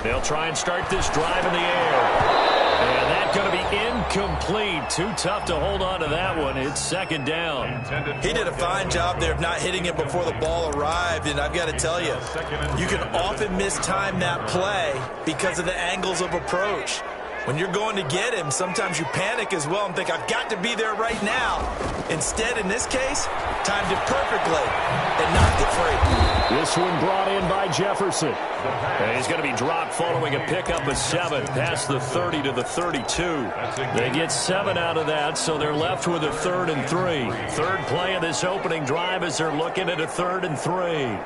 They'll try and start this drive in the air. And that's going to be incomplete. Too tough to hold on to that one. It's second down. He did a fine job there of not hitting it before the ball arrived. And I've got to tell you, you can often mistime that play because of the angles of approach. When you're going to get him, sometimes you panic as well and think, I've got to be there right now. Instead, in this case, timed it perfectly and knocked it free. This one brought in by Jefferson. And he's going to be dropped following a pickup of 7 past the 30 to the 32. They get 7 out of that, so they're left with a 3rd and 3. Third play of this opening drive as they're looking at a 3rd and 3.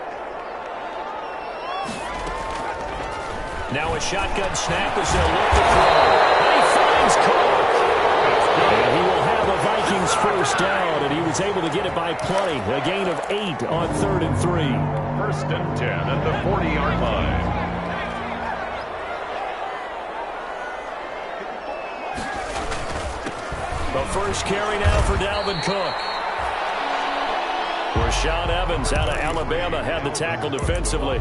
Now a shotgun snap as they'll look to throw. And he finds Cook. And he will have the Vikings first down, and he was able to get it by plenty. A gain of 8 on 3rd and 3. 1st and 10 at the 40-yard line. The first carry now for Dalvin Cook. Rashaan Evans out of Alabama had the tackle defensively.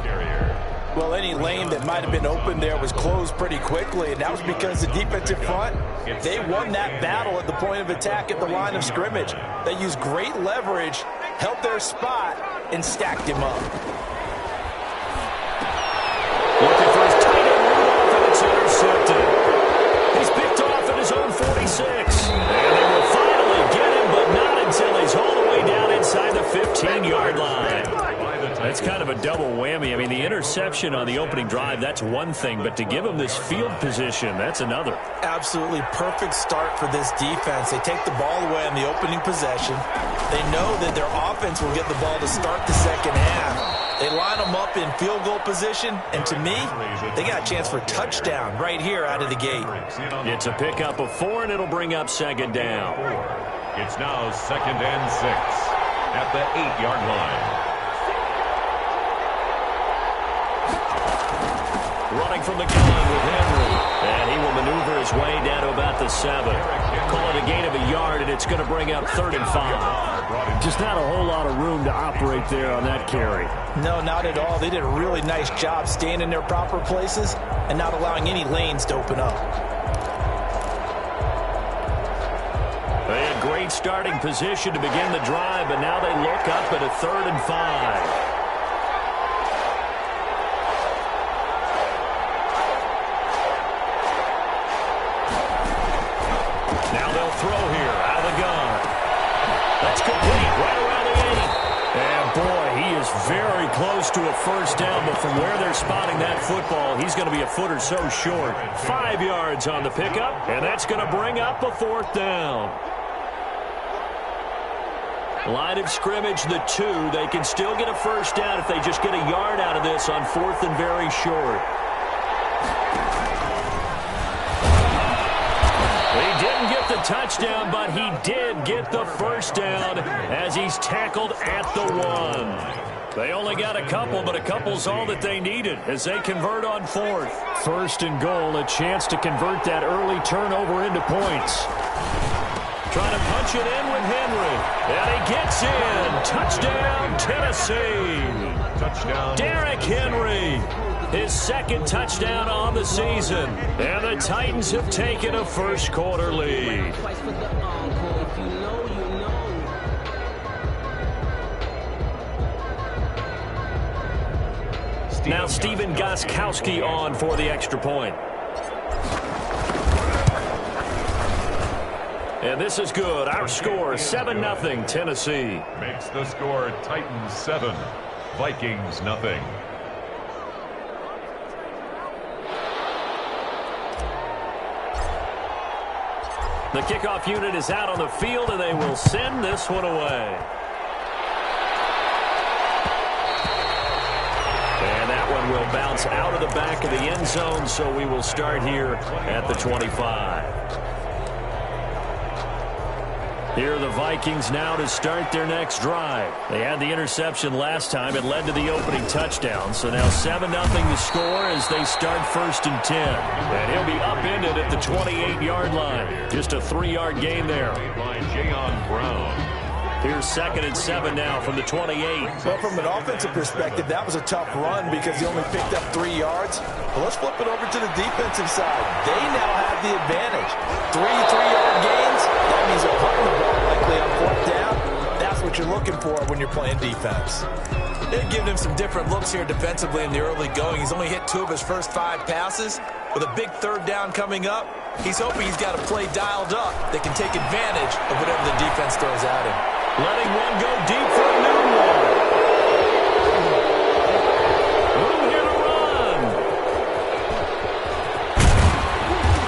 Well, any lane that might have been open there was closed pretty quickly, and that was because the defensive front, they won that battle at the point of attack at the line of scrimmage. They used great leverage, held their spot, and stacked him up. Looking for his tight end Rudolph, and it's intercepted. He's picked off at his own 46. And they will finally get him, but not until he's all the way down inside the 15-yard line. That's kind of a double whammy. I mean, the interception on the opening drive, that's one thing, but to give him this field position, that's another. Absolutely perfect start for this defense. They take the ball away on the opening possession. They know that their offense will get the ball to start the second half. They line them up in field goal position, and to me, they got a chance for a touchdown right here out of the gate. It's a pickup of 4, and it'll bring up second down. It's now 2nd and 6 at the 8-yard line. Running from the gun with Henry. And he will maneuver his way down to about the 7. Call it a gain of a yard, and it's going to bring up 3rd and 5. Just not a whole lot of room to operate there on that carry. No, not at all. They did a really nice job staying in their proper places and not allowing any lanes to open up. They had great starting position to begin the drive, but now they look up at a 3rd and 5. Throw here out of the gun. That's complete right around the 80. And boy, he is very close to a first down, but from where they're spotting that football, he's going to be a foot or so short. 5 yards on the pickup, and that's going to bring up a 4th down. Line of scrimmage, the 2. They can still get a first down if they just get a yard out of this on 4th and very short. He didn't get the touchdown, but he did get the first down as he's tackled at the 1. They only got a couple, but a couple's all that they needed as they convert on 4th. 1st and goal, a chance to convert that early turnover into points. Trying to punch it in with Henry. And he gets in. Touchdown, Tennessee. Touchdown. Derrick Henry. His 2nd touchdown on the season. And the Titans have taken a first quarter lead. Now Stephen Gostkowski on for the extra point. And this is good. Our score, 7-0 Tennessee. Makes the score Titans 7, Vikings 0. The kickoff unit is out on the field, and they will send this one away. And that one will bounce out of the back of the end zone, so we will start here at the 25. Here are the Vikings now to start their next drive. They had the interception last time. It led to the opening touchdown. So now 7-0 the score as they start 1st and 10. And he'll be upended at the 28-yard line. Just a 3-yard gain there. By Jayon Brown. Here's 2nd and 7 now from the 28. Well, from an offensive perspective, that was a tough run because he only picked up 3 yards. But let's flip it over to the defensive side. They now have the advantage. 3 3-yard gains, that means they're putting the ball likely on 4th down. That's what you're looking for when you're playing defense. They've given him some different looks here defensively in the early going. He's only hit 2 of his first 5 passes. With a big 3rd down coming up, he's hoping he's got a play dialed up that can take advantage of whatever the defense throws at him. Letting one go deep for a new one. Room here to run.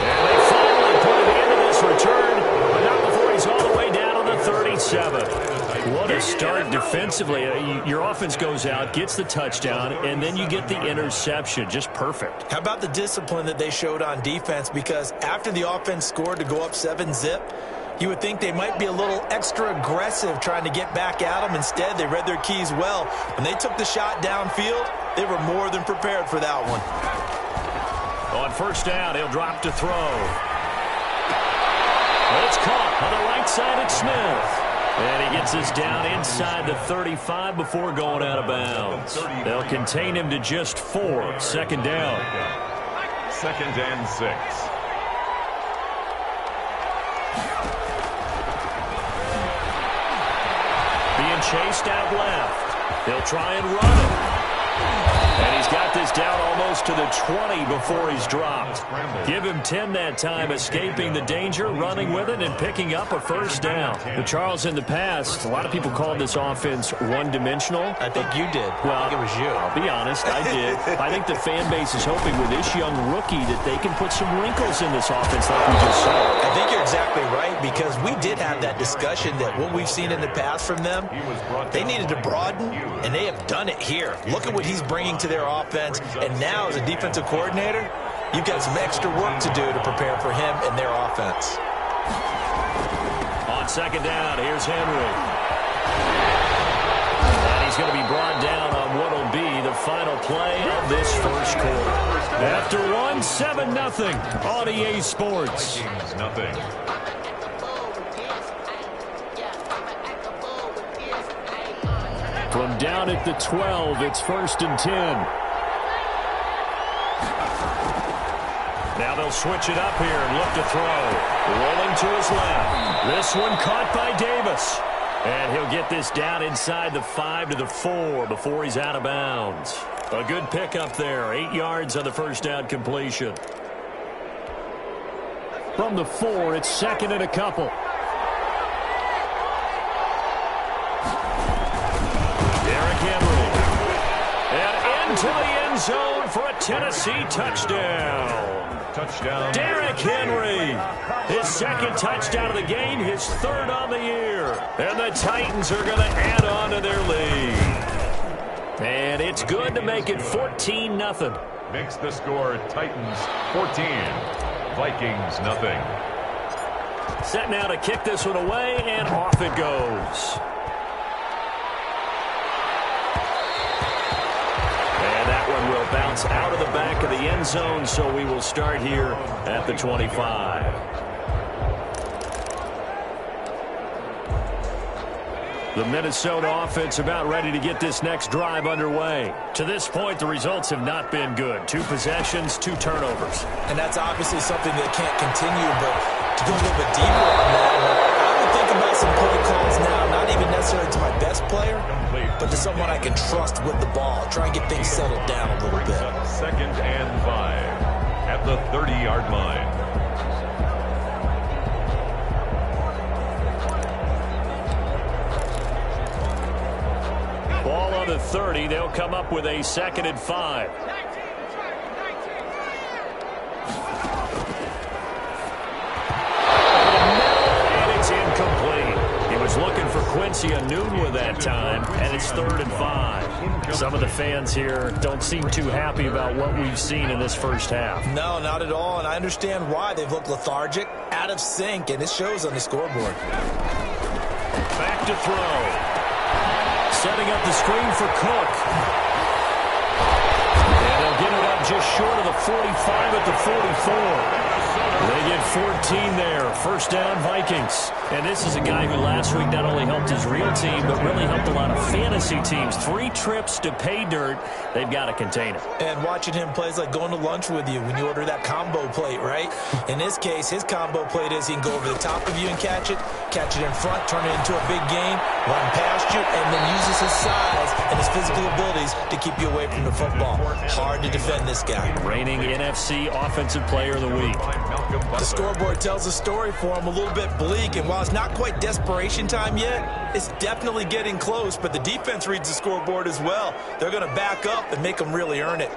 And they finally put it into this return, but not before he's all the way down on the 37. What a start defensively. Your offense goes out, gets the touchdown, and then you get the interception. Just perfect. How about the discipline that they showed on defense? Because after the offense scored to go up 7-zip, you would think they might be a little extra aggressive trying to get back at them. Instead, they read their keys well. When they took the shot downfield, they were more than prepared for that one. On 1st down, he'll drop to throw. It's caught on the right side at Smith. And he gets us down inside the 35 before going out of bounds. They'll contain him to just 4. 2nd down. 2nd and 6. Being chased out left. He'll try and run it. And he's got this down almost to the 20 before he's dropped. Give him 10 that time, escaping the danger, running with it, and picking up a 1st down. But Charles, in the past, a lot of people called this offense one-dimensional. I think you did. Well, I think it was you. I'll be honest, I did. I think the fan base is hoping with this young rookie that they can put some wrinkles in this offense like we just saw. I think you're exactly right, because we did have that discussion that what we've seen in the past from them, they needed to broaden, and they have done it here. Look at what he's bringing to their offense, and now as a defensive coordinator, you've got some extra work to do to prepare for him and their offense. On 2nd down, here's Henry. And he's going to be brought down on what will be the final play of this 1st quarter. After 7-0 on EA Sports. Nothing. From down at the 12, it's 1st and 10. Now they'll switch it up here and look to throw. Rolling to his left. This one caught by Davis. And he'll get this down inside the 5 to the 4 before he's out of bounds. A good pickup there. 8 yards on the 1st down completion. From the 4, it's 2nd and a couple. To the end zone for a Tennessee touchdown. Touchdown. Derrick Henry. His 2nd touchdown of the game, his 3rd on the year. And the Titans are going to add on to their lead. And it's good to make it 14-0. Makes the score Titans 14. Vikings nothing. Set now to kick this one away, and off it goes. Will bounce out of the back of the end zone, so we will start here at the 25. The Minnesota offense about ready to get this next drive underway. To this point, the results have not been good. 2 possessions, 2 turnovers. And that's obviously something that can't continue, but to go a little bit deeper on that, I would think about some play calls now, not even necessarily to my best player, but to someone I can trust with the ball. Try and get things settled down a little bit. 2nd and 5 at the 30-yard line. Ball on the 30. They'll come up with a 2nd and 5. And it's incomplete. He was looking for Quincy Enunwa that time, and it's 3rd and 5. Some of the fans here don't seem too happy about what we've seen in this 1st half. No, not at all, and I understand why. They've looked lethargic, out of sync, and it shows on the scoreboard. Back to throw. Setting up the screen for Cook. And they'll get it up just short of the 45 at the 44. They get 14 there. 1st down, Vikings. And this is a guy who last week not only helped his real team, but really helped a lot of fantasy teams. 3 trips to pay dirt. They've got to contain it. And watching him play is like going to lunch with you when you order that combo plate, right? In this case, his combo plate is he can go over the top of you and catch it in front, turn it into a big game, run past you, and then uses his size and his physical abilities to keep you away from the football. Hard to defend this guy. Reigning NFC Offensive Player of the Week. The scoreboard tells a story for him, a little bit bleak, and while it's not quite desperation time yet, it's definitely getting close, but the defense reads the scoreboard as well. They're going to back up and make them really earn it.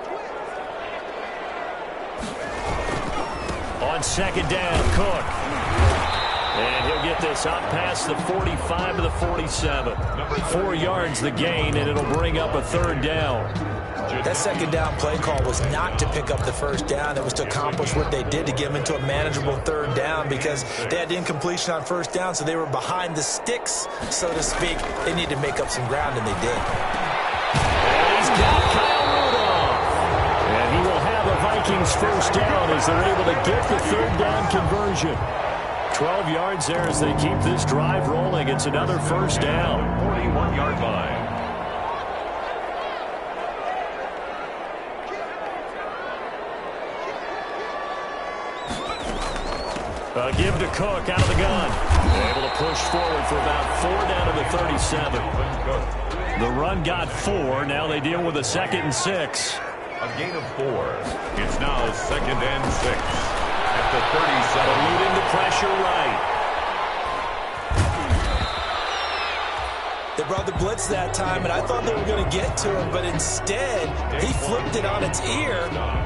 On second down, Cook. And he'll get this up past the 45 to the 47. 4 yards the gain, and it'll bring up a third down. That second down play call was not to pick up the first down. It was to accomplish what they did to get them into a manageable third down because they had incompletion on first down, so they were behind the sticks, so to speak. They needed to make up some ground, and they did. And he's got Kyle Rudolph. And he will have a Vikings first down as they're able to get the third down conversion. 12 yards there as they keep this drive rolling. It's another first down. 41-yard line. Give to Cook out of the gun. Able to push forward for about 4 down to the 37. The run got 4. Now they deal with a 2nd and 6. A gain of 4. It's now 2nd and 6. At the 37. Eluding the pressure right. They brought the blitz that time, and I thought they were going to get to him, but instead, he flipped it on its ear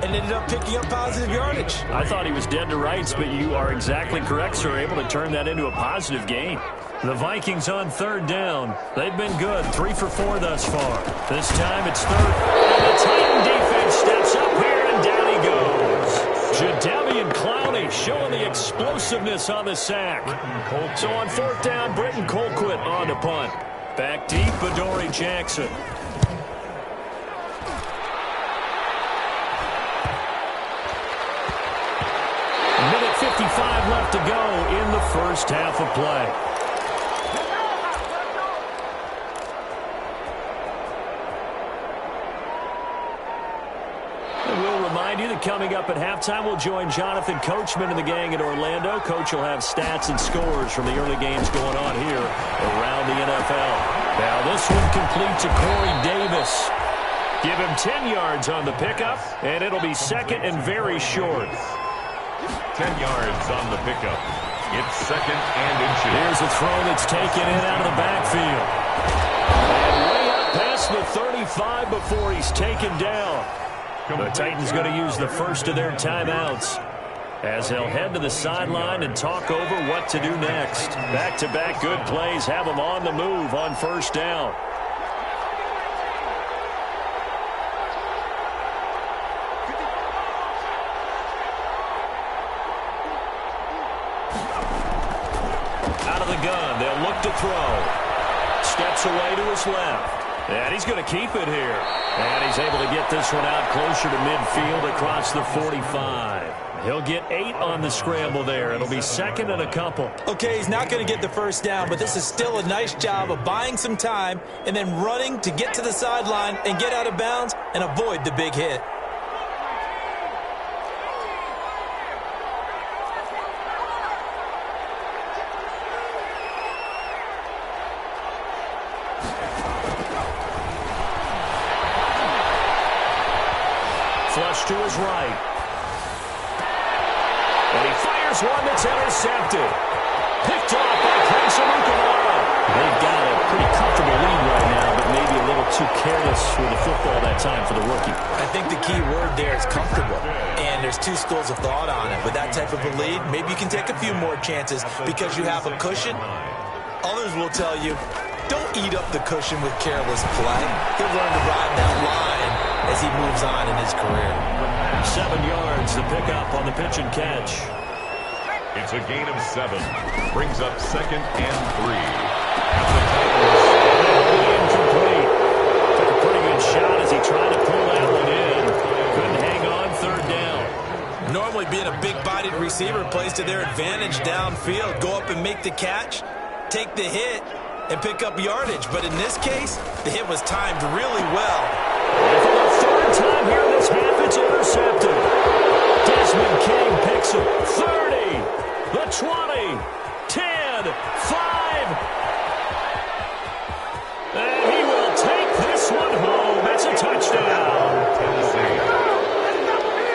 and ended up picking up positive yardage. I thought he was dead to rights, but you are exactly correct, sir. Able to turn that into a positive gain. The Vikings on third down. They've been good. 3 for 4 thus far. This time it's third. And the Titan defense steps up here, and down he goes. Jadeveon Clowney showing the explosiveness on the sack. So on 4th down, Britton Colquitt on to punt. Back deep, Adoree Jackson. Minute 55 left to go in the first half of play. Coming up at halftime, we'll join Jonathan Coachman and the gang in Orlando. Coach will have stats and scores from the early games going on here around the NFL. Now this one complete to Corey Davis. Give him 10 yards on the pickup, and it'll be 2nd and very short. 10 yards on the pickup. It's 2nd and inches. Here's a throw that's taken in out of the backfield. And way up past the 35 before he's taken down. The Titans going to use the first of their timeouts as they'll head to the sideline and talk over what to do next. Back-to-back good plays have them on the move on first down. Out of the gun, they'll look to throw. Steps away to his left. And he's going to keep it here. And he's able to get this one out closer to midfield across the 45. He'll get 8 on the scramble there. It'll be 2nd and a couple. Okay, he's not going to get the first down, but this is still a nice job of buying some time and then running to get to the sideline and get out of bounds and avoid the big hit. Flush to his right. And he fires one that's intercepted. Picked off by Prince Amukamara. They've got a pretty comfortable lead right now, but maybe a little too careless with the football that time for the rookie. I think the key word there is comfortable. And there's 2 schools of thought on it. With that type of a lead, maybe you can take a few more chances because you have a cushion. Others will tell you, don't eat up the cushion with careless play. He'll learn to ride that line as he moves on in his career. 7 yards to pick up on the pitch and catch. It's a gain of 7. Brings up 2nd and 3. At the Titans. Incomplete. Took a pretty good shot as he tried to pull that one in. Couldn't hang on 3rd down. Normally being a big-bodied receiver plays to their advantage downfield. Go up and make the catch, take the hit, and pick up yardage. But in this case, the hit was timed really well. And for the third time here in this half, it's intercepted. Desmond King picks him. 30, the 20, 10, 5. And he will take this one home. That's a touchdown.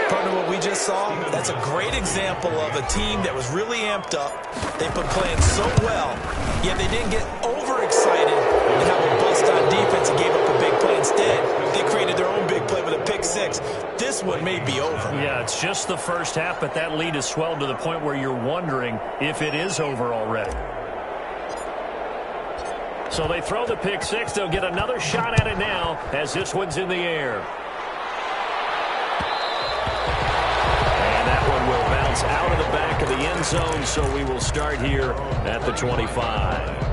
Partner, what we just saw, that's a great example of a team that was really amped up. They've been playing so well, yet they didn't get overexcited and have a bust on defense and gave up a big play instead. They created their own big play with a pick six. This one may be over. Yeah, it's just the first half, but that lead has swelled to the point where you're wondering if it is over already. So they throw the pick six. They'll get another shot at it now as this one's in the air. And that one will bounce out of the back of the end zone, so we will start here at the 25.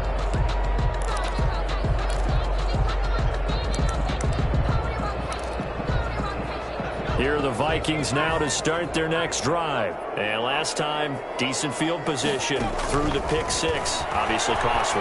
Here are the Vikings now to start their next drive. And last time, decent field position through the pick six. Obviously costly.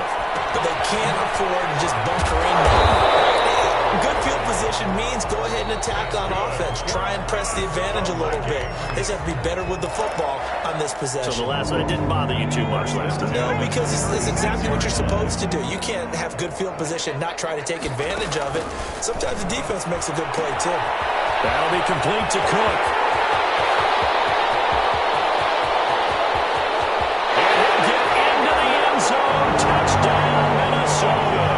But they can't afford to just bunker in now. Good field position means go ahead and attack on offense. Try and press the advantage a little bit. They just have to be better with the football on this possession. So the last one didn't bother you too much last time? No, because it's exactly what you're supposed to do. You can't have good field position, not try to take advantage of it. Sometimes the defense makes a good play, too. That'll be complete to Cook. And he'll get into the end zone. Touchdown, Minnesota.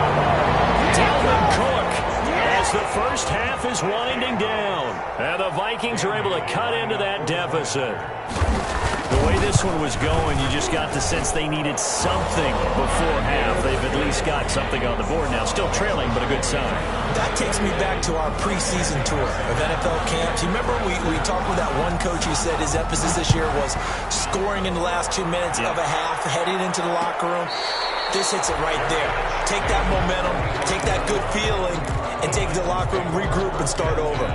Dalvin Cook as the first half is winding down. And the Vikings are able to cut into that deficit. The way this one was going, you just got the sense they needed something before half. They've at least got something on the board now. Still trailing, but a good sign. That takes me back to our preseason tour of NFL camps. You remember we talked with that one coach who said his emphasis this year was scoring in the last 2 minutes of a half, heading into the locker room. This hits it right there. Take that momentum, take that good feeling, and take the locker room, regroup, and start over.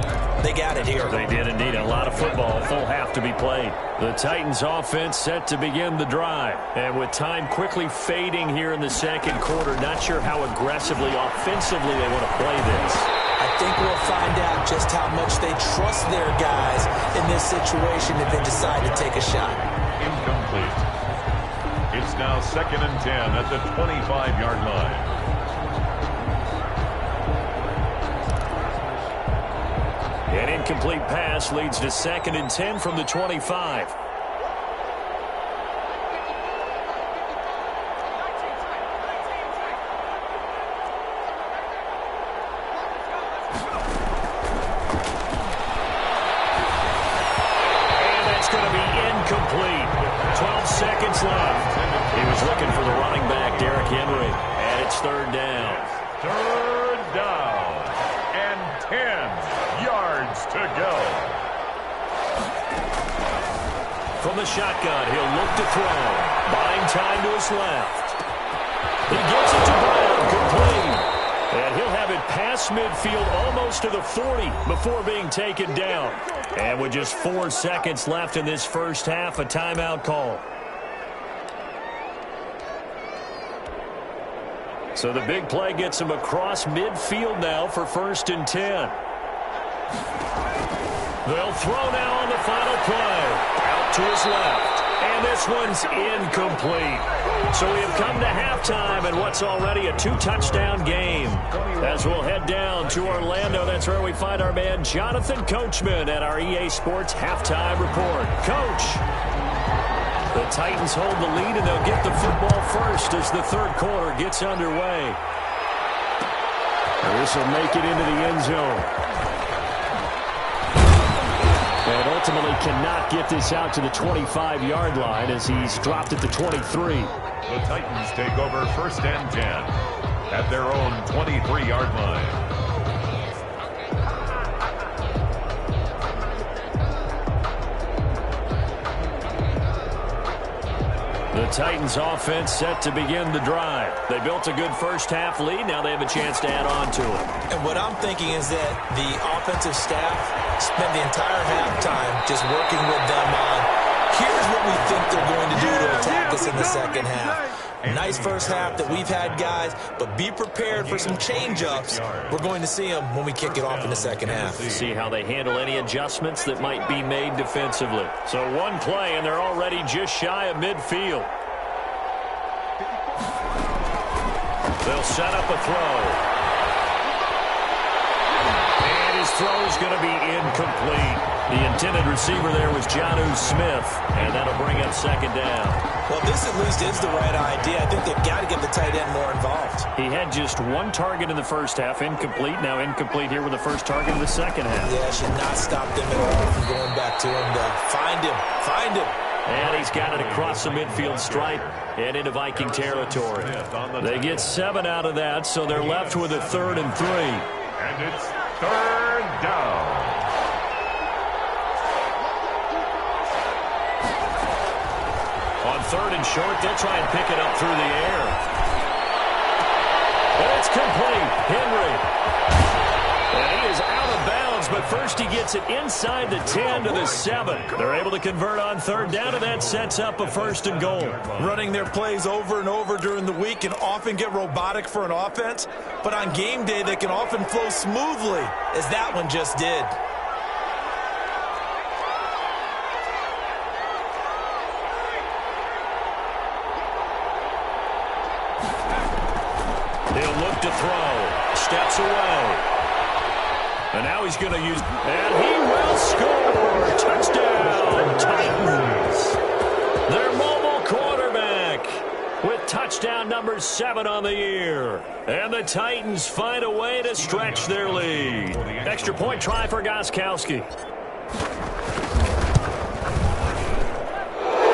They got it here. They did indeed. A lot of football, full half to be played. The Titans offense set to begin the drive. And with time quickly fading here in the second quarter, not sure how aggressively, offensively they want to play this. I think we'll find out just how much they trust their guys in this situation if they decide to take a shot. Incomplete. It's now 2nd and 10 at the 25-yard line. An incomplete pass leads to 2nd and 10 from the 25. And that's going to be incomplete. 12 seconds left. He was looking for the running back, Derrick Henry. And it's 3rd down. 3rd down and 10 yards to go. From the shotgun, he'll look to throw. Buying time to his left. He gets it to Brown, complete. And he'll have it past midfield almost to the 40 before being taken down. And with just 4 seconds left in this first half, a timeout call. So the big play gets him across midfield now for 1st and 10. They'll throw now on the final play. Out to his left. And this one's incomplete. So we have come to halftime and what's already a 2-touchdown game. As we'll head down to Orlando, that's where we find our man Jonathan Coachman at our EA Sports Halftime Report. Coach, the Titans hold the lead and they'll get the football first as the 3rd quarter gets underway. And this will make it into the end zone. And ultimately cannot get this out to the 25-yard line as he's dropped at the 23. The Titans take over 1st and 10 at their own 23-yard line. The Titans offense set to begin the drive. They built a good first-half lead. Now they have a chance to add on to it. And what I'm thinking is that the offensive staff spent the entire halftime just working with them on, here's what we think they're going to do to attack us in the second half. Nice first half that we've had, guys, but be prepared for some change-ups. We're going to see them when we kick it off in the second half. See how they handle any adjustments that might be made defensively. So one play, and they're already just shy of midfield. They'll set up a throw. And his throw is going to be incomplete. The intended receiver there was Gotw, and that'll bring up second down. Well, this at least is the right idea. I think they've got to get the tight end more involved. He had just one target in the first half, incomplete. Now incomplete here with the first target in the second half. Yeah, should not stop them at all from going back to him to find him. Find him. And he's got it across the midfield stripe and into Viking territory. They get 7 out of that, so they're left with a 3rd and 3. And it's 3rd down. On 3rd and short, they'll try and pick it up through the air. And it's complete. Henry. And he is out of bounds, but first he gets it inside the 10 to the 7. They're able to convert on 3rd down, and that sets up a 1st and goal. Running their plays over and over during the week can often get robotic for an offense, but on game day they can often flow smoothly, as that one just did. He'll look to throw. Steps away. And now he's going to use... And he will score! Touchdown, Titans! Their mobile quarterback with touchdown number 7 on the year. And the Titans find a way to stretch their lead. Extra point try for Gostkowski.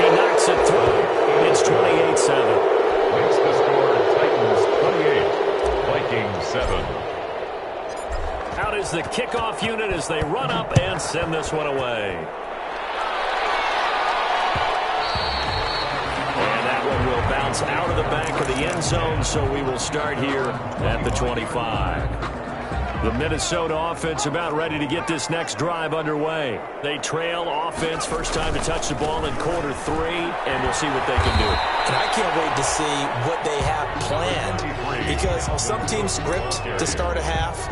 He knocks it through. It's 28-7. Makes the score Titans 28, Vikings 7. Out is the kickoff unit as they run up and send this one away. And that one will bounce out of the back of the end zone, so we will start here at the 25. The Minnesota offense about ready to get this next drive underway. They trail offense, first time to touch the ball in quarter 3, and we'll see what they can do. And I can't wait to see what they have planned, because some teams script to start a half.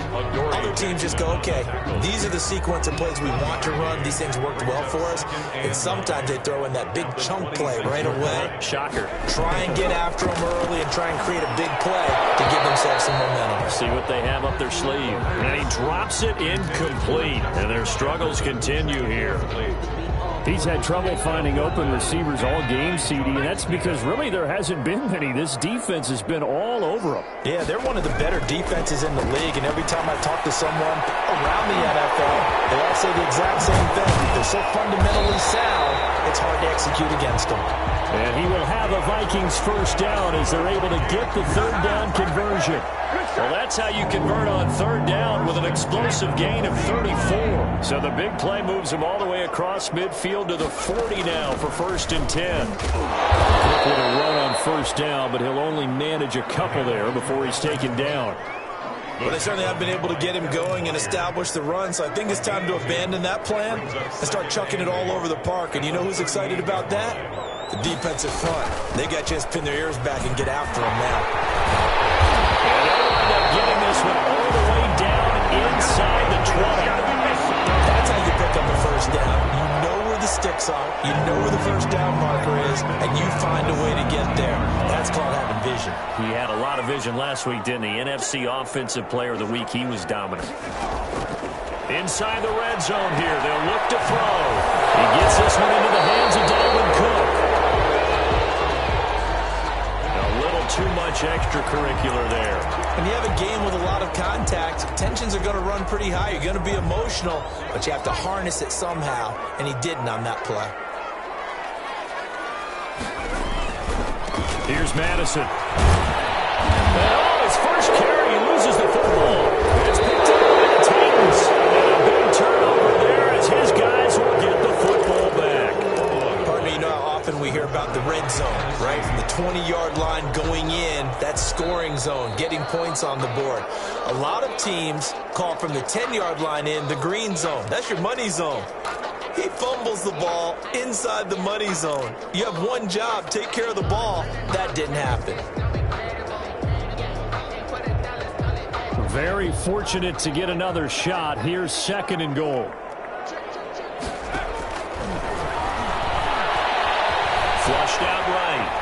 Other teams just go, okay, these are the sequence of plays we want to run. These things worked well for us. And sometimes they throw in that big chunk play right away. Shocker. Try and get after them early and try and create a big play to give themselves some momentum. See what they have up their sleeve. And he drops it incomplete. And their struggles continue here. He's had trouble finding open receivers all game, CD, and that's because really there hasn't been many. This defense has been all over them. Yeah, they're one of the better defenses in the league, and every time I talk to someone around the NFL, they all say the exact same thing. They're so fundamentally sound, it's hard to execute against them. And he will have a Vikings first down as they're able to get the 3rd down conversion. Well, that's how you convert on 3rd down with an explosive gain of 34. So the big play moves him all the way across midfield to the 40 now for 1st and 10. Look with a run on 1st down, but he'll only manage a couple there before he's taken down. But they certainly have been able to get him going and establish the run, so I think it's time to abandon that plan and start chucking it all over the park. And you know who's excited about that? The defensive front. They got a chance to pin their ears back and get after him now. And they'll wind up getting this one all the way down inside the 20. That's how you pick up a first down. You know where the sticks are, you know where the first down marker is, and you find a way to get there. That's called having vision. He had a lot of vision last week, didn't he? NFC Offensive Player of the Week, he was dominant. Inside the red zone here, they'll look to throw. He gets this one into the hands of Dalvin Cook. A little too much extracurricular there. When you have a game with a lot of contact, tensions are going to run pretty high. You're going to be emotional, but you have to harness it somehow, and he didn't on that play. Here's Madison. And his first carry, he loses the football. It's picked up by the Titans. And a big turnover there as his guys will get the football back. Pardon me, you know how often we hear about the red zone, right? 20-yard line going in, that scoring zone, getting points on the board. A lot of teams call from the 10-yard line in the green zone. That's your money zone. He fumbles the ball inside the money zone. You have one job, take care of the ball. That didn't happen. Very fortunate to get another shot. Here's 2nd and goal. Flushed out right.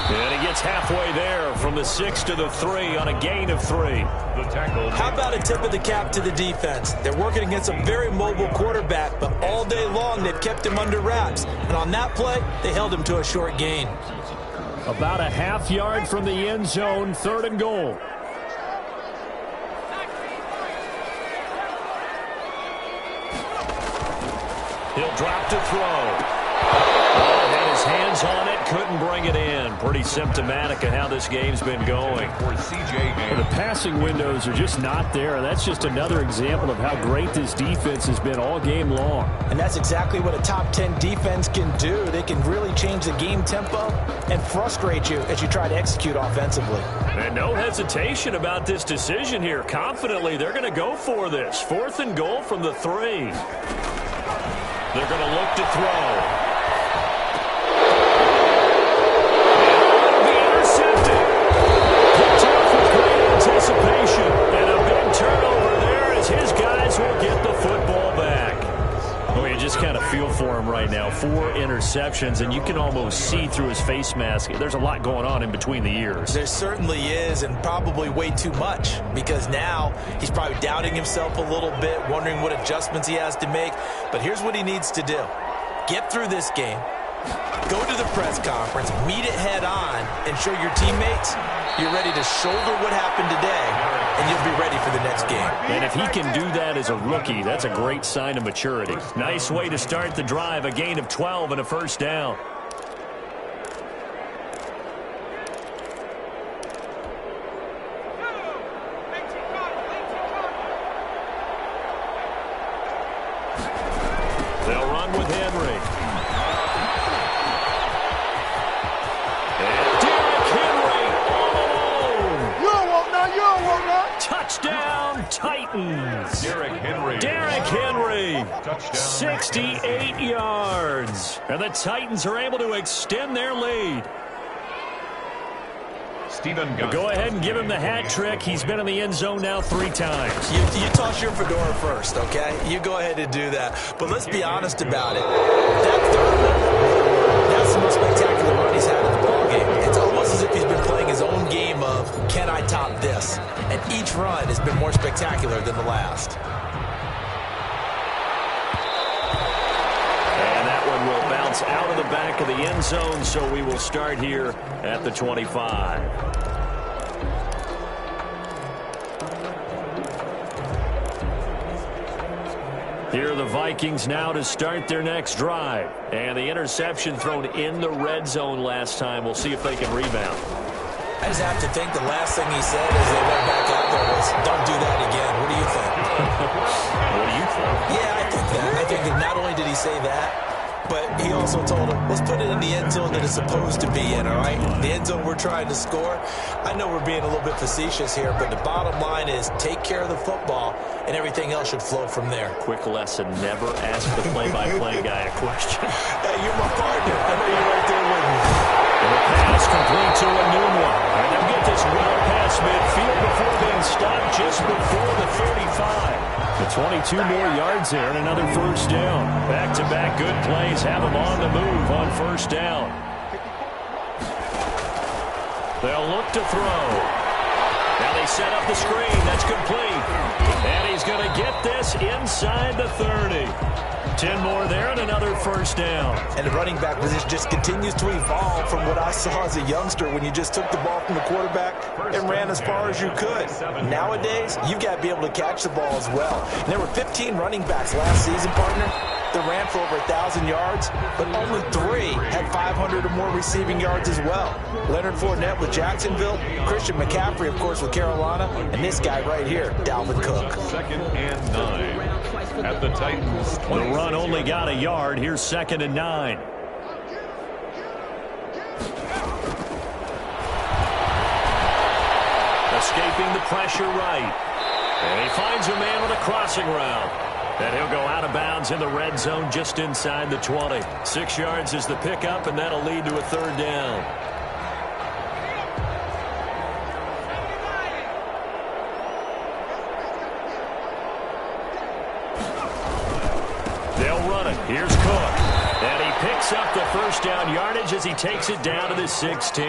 And he gets halfway there from the 6 to the 3 on a gain of 3. The tackle. How about a tip of the cap to the defense? They're working against a very mobile quarterback, but all day long they've kept him under wraps. And on that play, they held him to a short gain. About a half yard from the end zone, 3rd and goal. He'll drop to throw. Had his hands on it, couldn't bring it in. Pretty symptomatic of how this game's been going. The passing windows are just not there. That's just another example of how great this defense has been all game long. And that's exactly what a top 10 defense can do. They can really change the game tempo and frustrate you as you try to execute offensively. And no hesitation about this decision here. Confidently, they're going to go for this. 4th and goal from the 3. They're going to look to throw. Anticipation and a big turnover there as his guys will get the football back. Oh, you just kind of feel for him right now. 4 interceptions, and you can almost see through his face mask. There's a lot going on in between the ears. There certainly is, and probably way too much, because now he's probably doubting himself a little bit, wondering what adjustments he has to make. But here's what he needs to do. Get through this game. Go to the press conference, meet it head on, and show your teammates you're ready to shoulder what happened today, and you'll be ready for the next game. And if he can do that as a rookie, that's a great sign of maturity. Nice way to start the drive, a gain of 12 and a 1st down. They'll run with Henry. Touchdown, Titans. Derrick Henry. Touchdown. 68 yards. And the Titans are able to extend their lead. Go ahead and give him the hat trick. He's been in the end zone now 3 times. You toss your fedora first, okay? You go ahead and do that. But let's be honest about it. That third one, that's the most spectacular run he's had in the ballgame. It's almost as if he's been playing his own game of, can I top this? And each run has been more spectacular than the last. And that one will bounce out of the back of the end zone, so we will start here at the 25. Here are the Vikings now to start their next drive. And the interception thrown in the red zone last time. We'll see if they can rebound. I just have to think the last thing he said as they went back out there was, don't do that again. What do you think? What do you think? Yeah, I think that. I think that not only did he say that, but he also told him, let's put it in the end zone that it's supposed to be in, all right? The end zone we're trying to score. I know we're being a little bit facetious here, but the bottom line is take care of the football, and everything else should flow from there. Quick lesson, never ask the play-by-play guy a question. Hey, you're my partner. I know you're right there with me. And the pass complete to a new one. And they'll get this well past midfield before being stopped just before the 35. The 22 more yards there and another 1st down. Back-to-back good plays have them on the move on 1st down. They'll look to throw. Now they set up the screen. That's complete. And he's going to get this inside the 30. 10 more there and another 1st down. And the running back position just continues to evolve from what I saw as a youngster when you just took the ball from the quarterback and ran as far as you could. Nowadays, you've got to be able to catch the ball as well. And there were 15 running backs last season, partner, that ran for over 1,000 yards, but only 3 had 500 or more receiving yards as well. Leonard Fournette with Jacksonville, Christian McCaffrey, of course, with Carolina, and this guy right here, Dalvin Cook. 2nd and 9 at the Titans. 20. The run only got a yard. Here's 2nd and 9. escaping the pressure right. And he finds a man on a crossing route. And he'll go out of bounds in the red zone just inside the 20. 6 yards is the pickup, and that'll lead to a third down. They'll run it. Here's Cook. And he picks up the first down yardage as he takes it down to the 16.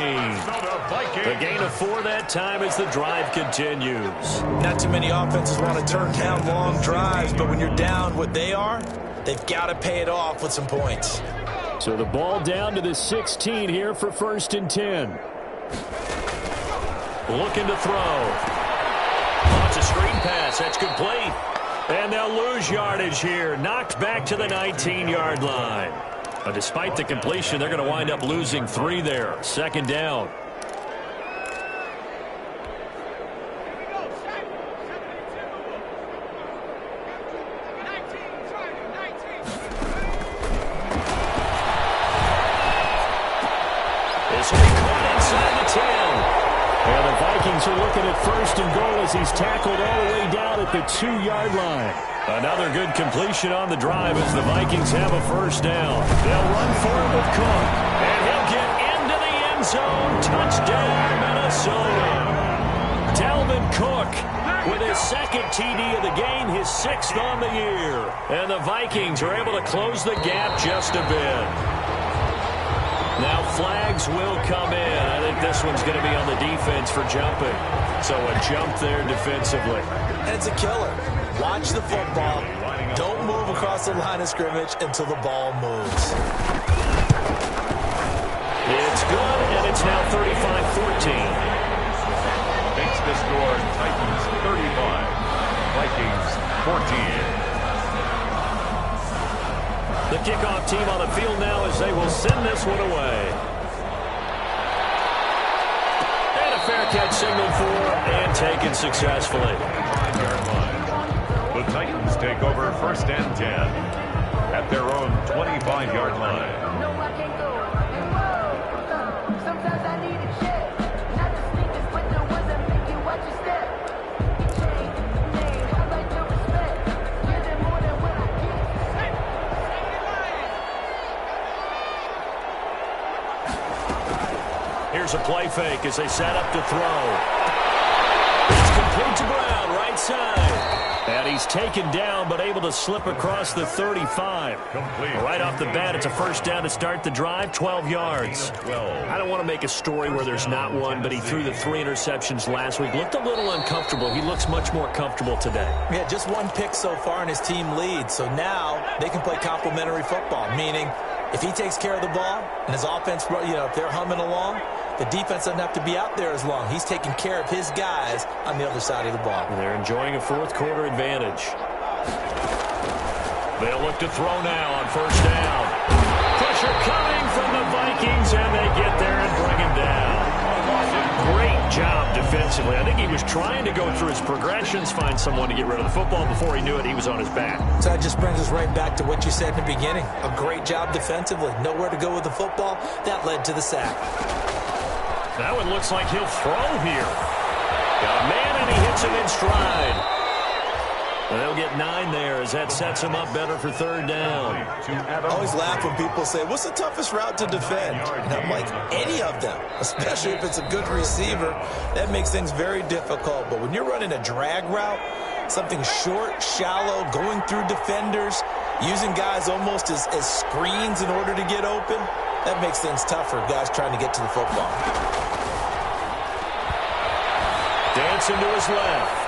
The gain of 4 that time as the drive continues. Not too many offenses want to turn down long drives, but when you're down what they are, they've got to pay it off with some points. So the ball down to the 16 here for 1st and 10. Looking to throw. Oh, it's a screen pass. That's complete. And they'll lose yardage here. Knocked back to the 19-yard line. But despite the completion, they're going to wind up losing 3 there. 2nd down. This will be caught inside the 10. And the Vikings are looking at 1st and goal as he's tackled all the way down at the 2-yard line. Another good completion on the drive as the Vikings have a 1st down. They'll run for it with Cook. And he'll get into the end zone. Touchdown, Minnesota. Dalvin Cook with his 2nd TD of the game, his 6th on the year. And the Vikings are able to close the gap just a bit. Now flags will come in. I think this one's going to be on the defense for jumping. So a jump there defensively. And it's a killer. Watch the football. Don't move across the line of scrimmage until the ball moves. It's good, and it's now 35-14. Makes the score Titans 35, Vikings 14. The kickoff team on the field now as they will send this one away. And a fair catch signaled for and taken successfully. 5-yard line. The Titans take over 1st and 10 at their own 25-yard line. Here's a play fake as they set up to throw. It's complete to Brown, right side. And he's taken down but able to slip across the 35. Complete. Right off the bat, it's a 1st down to start the drive, 12 yards. I don't want to make a story where there's not one, but he threw the 3 interceptions last week. Looked a little uncomfortable. He looks much more comfortable today. Yeah, just 1 pick so far and his team leads. So now they can play complementary football, meaning if he takes care of the ball and his offense, if they're humming along, the defense doesn't have to be out there as long. He's taking care of his guys on the other side of the ball. And they're enjoying a 4th quarter advantage. They'll look to throw now on 1st down. Pressure coming from the Vikings, and they get there and bring him down. Great job defensively. I think he was trying to go through his progressions, find someone to get rid of the football. Before he knew it, he was on his back. So that just brings us right back to what you said in the beginning. A great job defensively. Nowhere to go with the football. That led to the sack. That one looks like he'll throw here. Got a man, and he hits him in stride. And they'll get 9 there as that sets him up better for 3rd down. I always laugh when people say, what's the toughest route to defend? And I'm like, any of them, especially if it's a good receiver. That makes things very difficult. But when you're running a drag route, something short, shallow, going through defenders, using guys almost as screens in order to get open, that makes things tougher, guys trying to get to the football. Dancing to his left.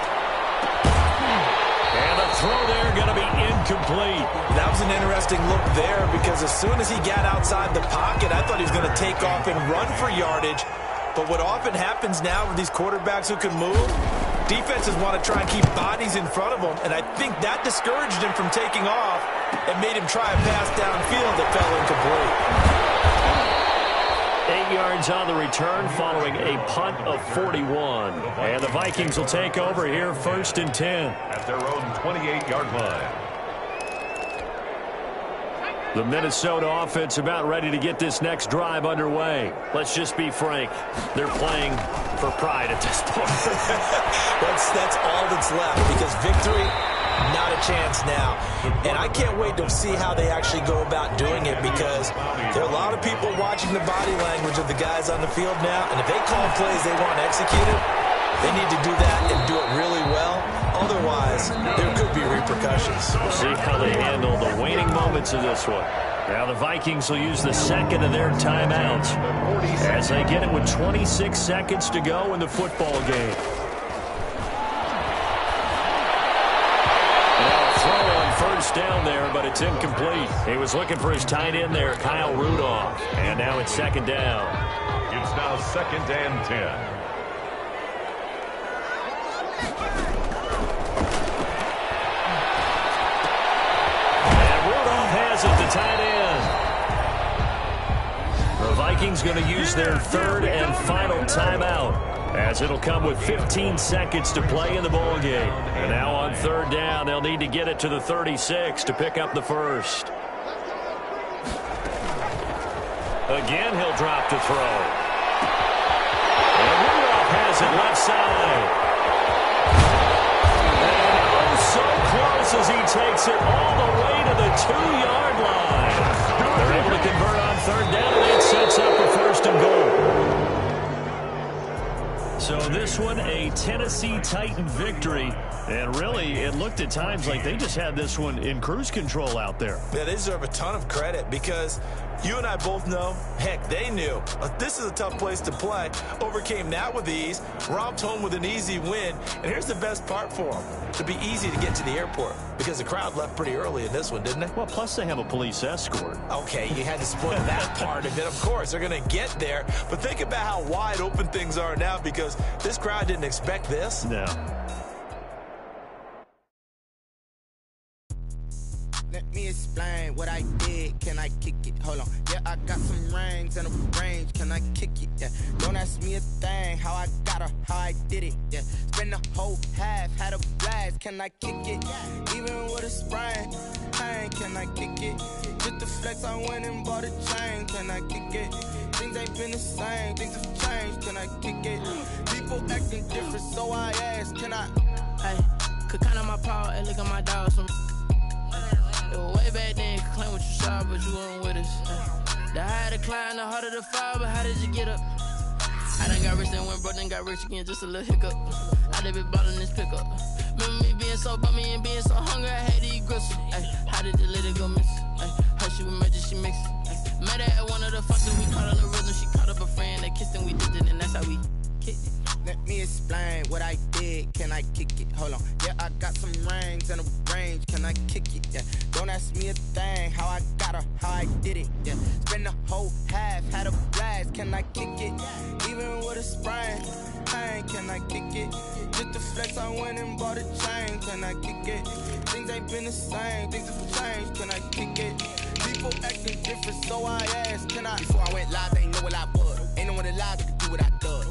And the throw there going to be incomplete. That was an interesting look there because as soon as he got outside the pocket, I thought he was going to take off and run for yardage. But what often happens now with these quarterbacks who can move, defenses want to try and keep bodies in front of them, and I think that discouraged him from taking off and made him try a pass downfield that fell incomplete. 8 yards on the return following a punt of 41. And the Vikings will take over here 1st and 10. At their own 28-yard line. The Minnesota offense about ready to get this next drive underway. Let's just be frank. They're playing for pride at this point. That's all that's left, because victory, not a chance now. And I can't wait to see how they actually go about doing it, because there are a lot of people watching the body language of the guys on the field now, and if they call plays they want executed, they need to do that and do it really well. Otherwise, there could be repercussions. We'll see how they handle the waning moments of this one. Now the Vikings will use the second of their timeouts as they get it with 26 seconds to go in the football game. Now a throw on first down there, but it's incomplete. He was looking for his tight end there, Kyle Rudolph. And now it's second down. It's now 2nd and 10. At the tight end. The Vikings going to use their third and final timeout, as it'll come with 15 seconds to play in the ball game. And now on third down, they'll need to get it to the 36 to pick up the first. Again, he'll drop to throw. And Rudolph has it left side. And oh, so close as he takes it all the way to the 2-yard line. They're able to convert on third down, and it sets up a first and goal. So this one, a Tennessee Titan victory. And really, it looked at times like they just had this one in cruise control out there. Yeah, they deserve a ton of credit, because you and I both know, heck, they knew. This is a tough place to play. Overcame that with ease, romped home with an easy win. And here's the best part for them. It'd be easy to get to the airport, because the crowd left pretty early in this one, didn't they? Well, plus they have a police escort. Okay, you had to spoil that part of it. Of course, they're going to get there. But think about how wide open things are now, because this crowd didn't expect this. No. Let me explain what I did. Can I kick it? Hold on. Yeah, I got some rings and a range. Can I kick it? Yeah. Don't ask me a thing. How I got her, how I did it. Yeah. Spend the whole half, had a blast. Can I kick it? Even with a sprain. Hey, can I kick it? Just the flex, I went and bought a chain. Can I kick it? Things ain't been the same. Things have changed. Can I kick it? People acting different, so I ask. Can I? Hey, could count on my power and look at my dogs from. It was way back then, could claim what you saw, but you weren't with us. The higher the climb, the harder the fall, but how did you get up? I done got rich, then went broke, then got rich again, just a little hiccup. I done been ballin' this pickup. Remember me being so bummy and being so hungry, I had to eat gristle. Ay, how did the little go miss? Her she was magic, she mixed. Met her at one of the functions, we caught on the rhythm, she caught up a friend, they kissed and we did it, and that's how we kicked it. Let me explain what I did. Can I kick it? Hold on. Yeah, I got some rings and a range. Can I kick it? Yeah. Don't ask me a thing. How I got her, how I did it. Yeah. Spend the whole half, had a blast. Can I kick it? Even with a sprain. Hey, can I kick it? Just the flex, I went and bought a chain. Can I kick it? Things ain't been the same. Things have changed. Can I kick it? People acting different, so I asked. Can I? Before I went live, they ain't know what I was. Ain't no one alive that could do what I does.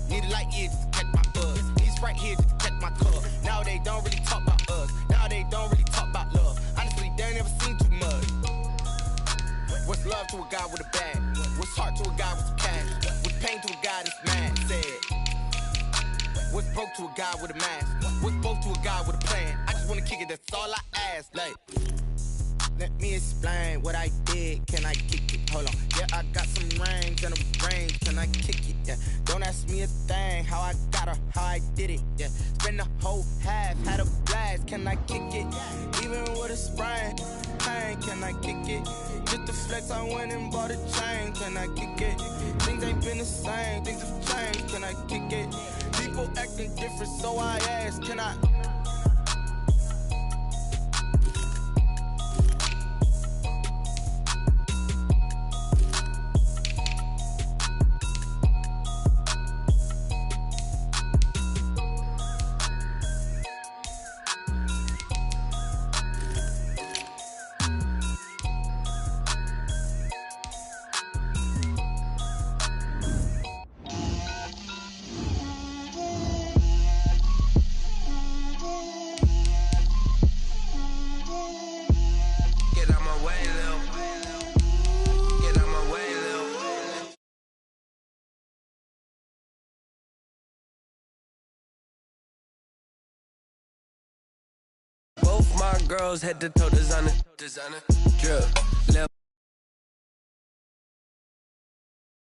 Need a light year just to catch my buzz. Need Sprite here just to catch my cup. Now they don't really talk about us. Now they don't really talk about love. Honestly, they ain't never seen too much. What's love to a guy with a bag? What's heart to a guy with some cash? What's pain to a guy that's mad? Said. What's broke to a guy with a mask? What's broke to a guy with a plan? I just wanna kick it, that's all I ask. Like, let me explain what I did. Can I kick it? Hold on. Yeah, I got some rings and a range. Can I kick it? Yeah. Don't ask me a thing. How I got her, how I did it. Yeah. Spend the whole half, had a blast. Can I kick it? Even with a sprain. Hey, can I kick it? Just the flex, I went and bought a chain. Can I kick it? Things ain't been the same. Things have changed. Can I kick it? People acting different, so I ask. Can I? girls head to toe designer. Drip, left.